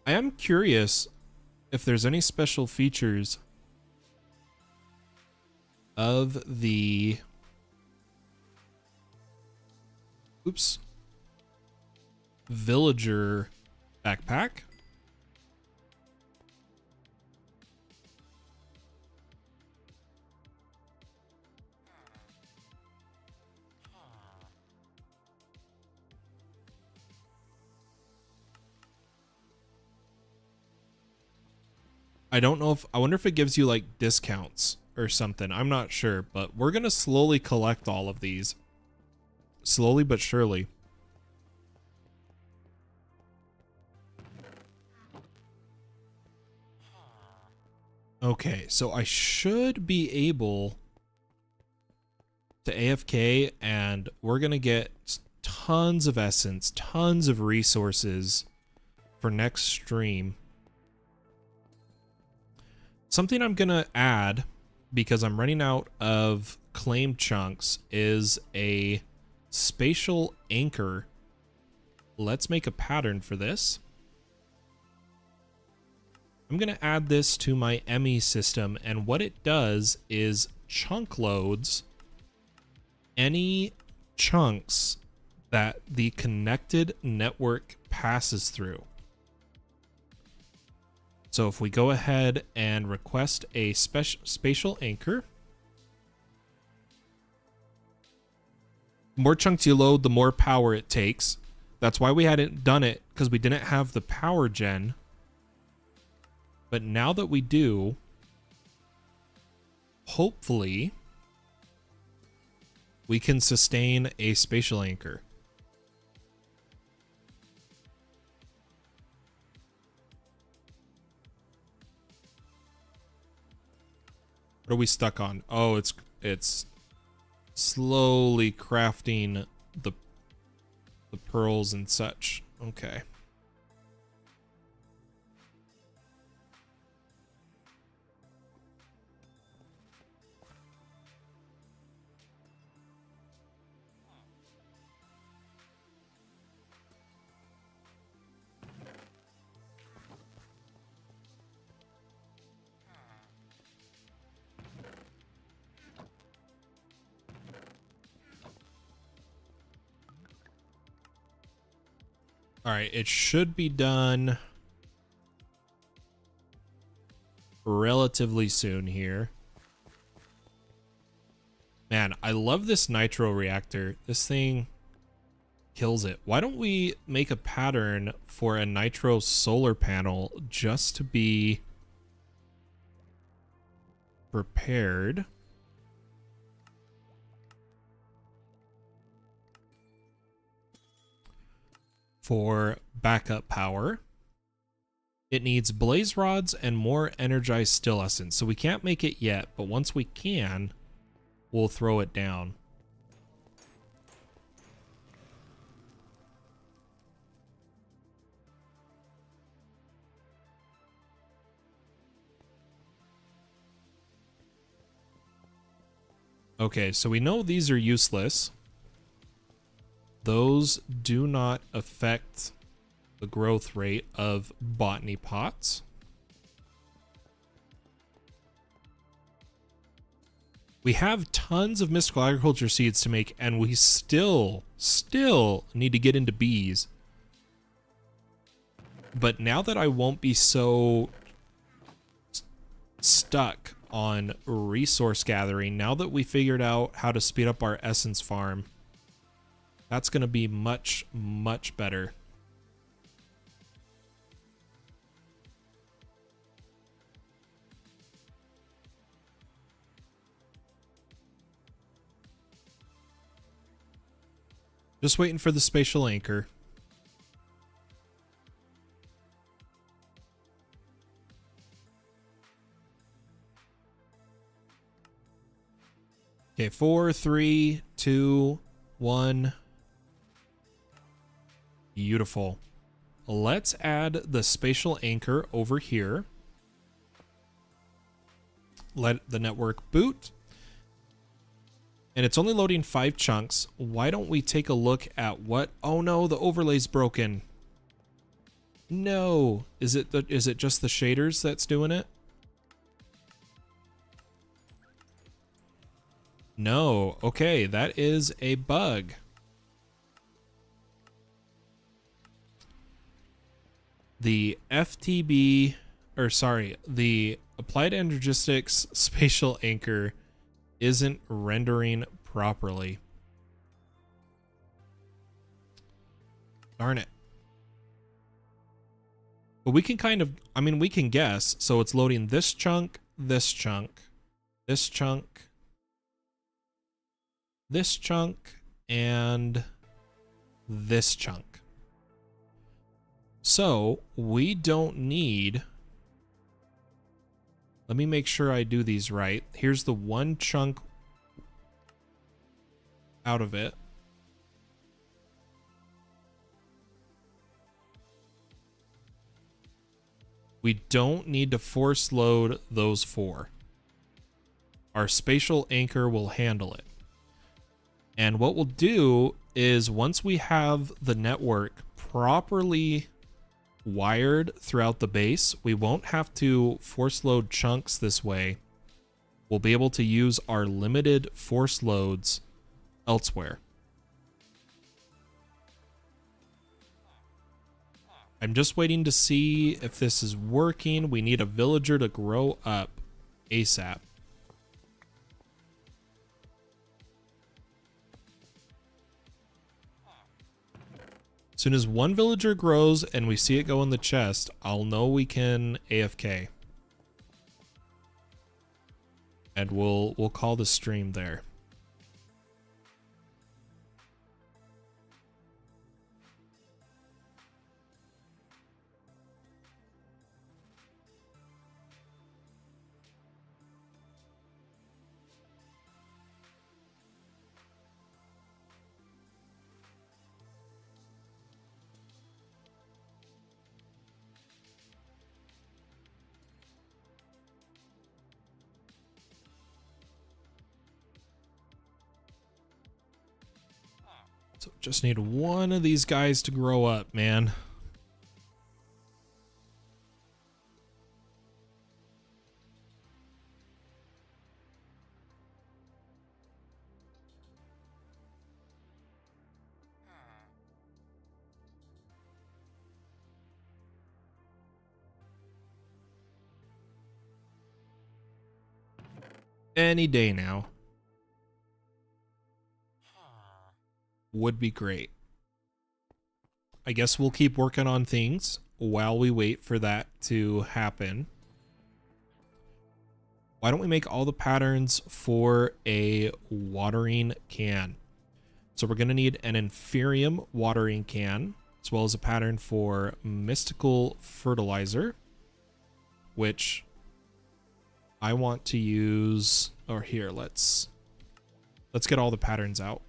I am curious if there's any special features of the villager backpack. I don't know if, I wonder if it gives you like discounts or something. I'm not sure, but we're going to slowly collect all of these. Slowly but surely. Okay, so I should be able to AFK and we're going to get tons of essence, tons of resources for next stream. Something I'm going to add, because I'm running out of claim chunks, is a spatial anchor. Let's make a pattern for this. I'm going to add this to my ME system, and what it does is chunk loads any chunks that the connected network passes through. So if we go ahead and request a spatial anchor, the more chunks you load, the more power it takes. That's why we hadn't done it, because we didn't have the power gen. But now that we do, hopefully we can sustain a spatial anchor. What are we stuck on? Oh, it's slowly crafting the pearls and such. Okay. All right, it should be done relatively soon here. Man, I love this nitro reactor. This thing kills it. Why don't we make a pattern for a nitro solar panel just to be prepared? For backup power. It needs blaze rods and more energized still essence. So we can't make it yet, but once we can, we'll throw it down. Okay, so we know these are useless. Those do not affect the growth rate of botany pots. We have tons of mystical agriculture seeds to make, and we still need to get into bees. But now that I won't be so stuck on resource gathering, now that we figured out how to speed up our essence farm, that's going to be much, much better. Just waiting for the spatial anchor. Okay, 4, 3, 2, 1. Beautiful. Let's add the spatial anchor over here. Let the network boot. And it's only loading 5 chunks. Why don't we take a look at what... Oh no, the overlay's broken. No. Is it just the shaders that's doing it? No. Okay, that is a bug. The FTB, or sorry, the Applied Energistics Spatial Anchor isn't rendering properly. Darn it. But we can kind of, I mean, we can guess. So it's loading this chunk, this chunk, this chunk, this chunk, and this chunk. So we don't need... Let me make sure I do these right. Here's the one chunk out of it. We don't need to force load those 4. Our spatial anchor will handle it. And what we'll do is once we have the network properly wired throughout the base, we won't have to force load chunks this way. We'll be able to use our limited force loads elsewhere. I'm just waiting to see if this is working. We need a villager to grow up ASAP. As soon as one villager grows and we see it go in the chest, I'll know we can AFK. And we'll call the stream there. So just need one of these guys to grow up, man. Any day now would be great. I guess we'll keep working on things while we wait for that to happen. Why don't we make all the patterns for a watering can? So we're going to need an inferium watering can, as well as a pattern for mystical fertilizer, which I want to use, or here, let's get all the patterns out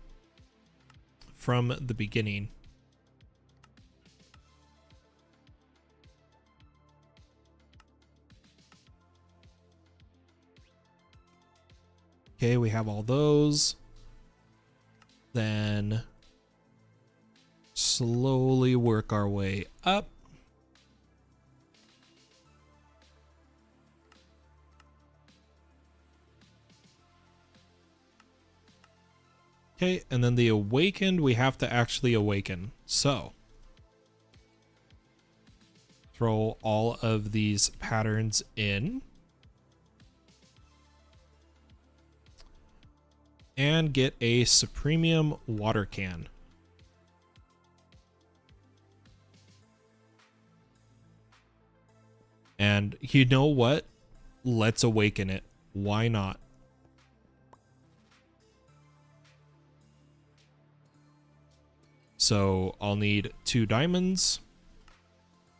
from the beginning. Okay, we have all those. Then slowly work our way up. Okay, and then the awakened, we have to actually awaken. So throw all of these patterns in. And get a Supremium water can. And you know what? Let's awaken it. Why not? So I'll need 2 diamonds,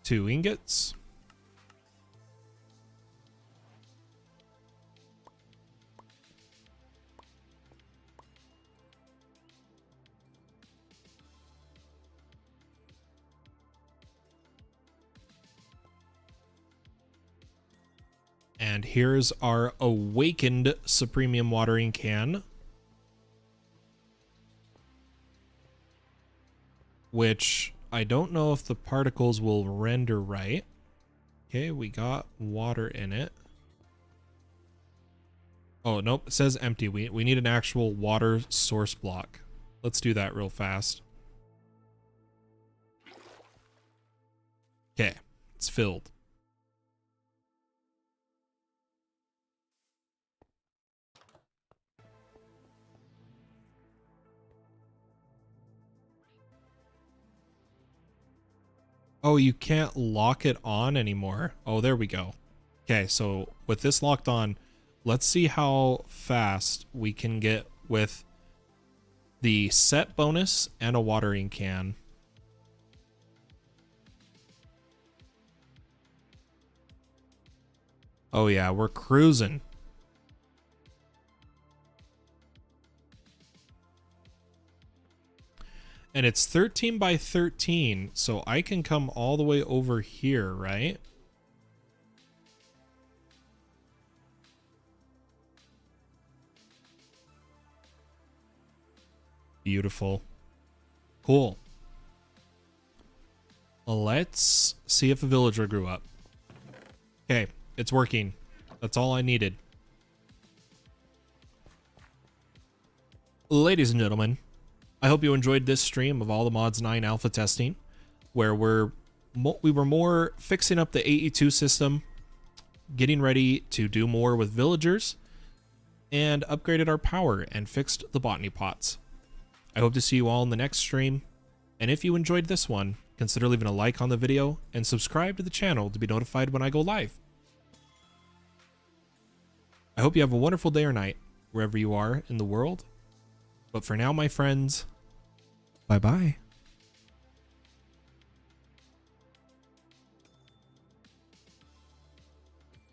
2 ingots, and here's our awakened Supremium watering can, which I don't know if the particles will render right. Okay, we got water in it. Oh, nope, it says empty. We need an actual water source block. Let's do that real fast. Okay, it's filled. Oh, you can't lock it on anymore. Oh, there we go. Okay, so with this locked on, let's see how fast we can get with the set bonus and a watering can. Oh yeah, we're cruising. And it's 13 by 13, so I can come all the way over here, right? Beautiful. Cool. Let's see if a villager grew up. Okay, it's working. That's all I needed. Ladies and gentlemen, I hope you enjoyed this stream of all the Mods 9 alpha testing, where we were more fixing up the AE2 system, getting ready to do more with villagers, and upgraded our power and fixed the botany pots. I hope to see you all in the next stream, and if you enjoyed this one, consider leaving a like on the video and subscribe to the channel to be notified when I go live. I hope you have a wonderful day or night, wherever you are in the world. But for now, my friends, bye-bye.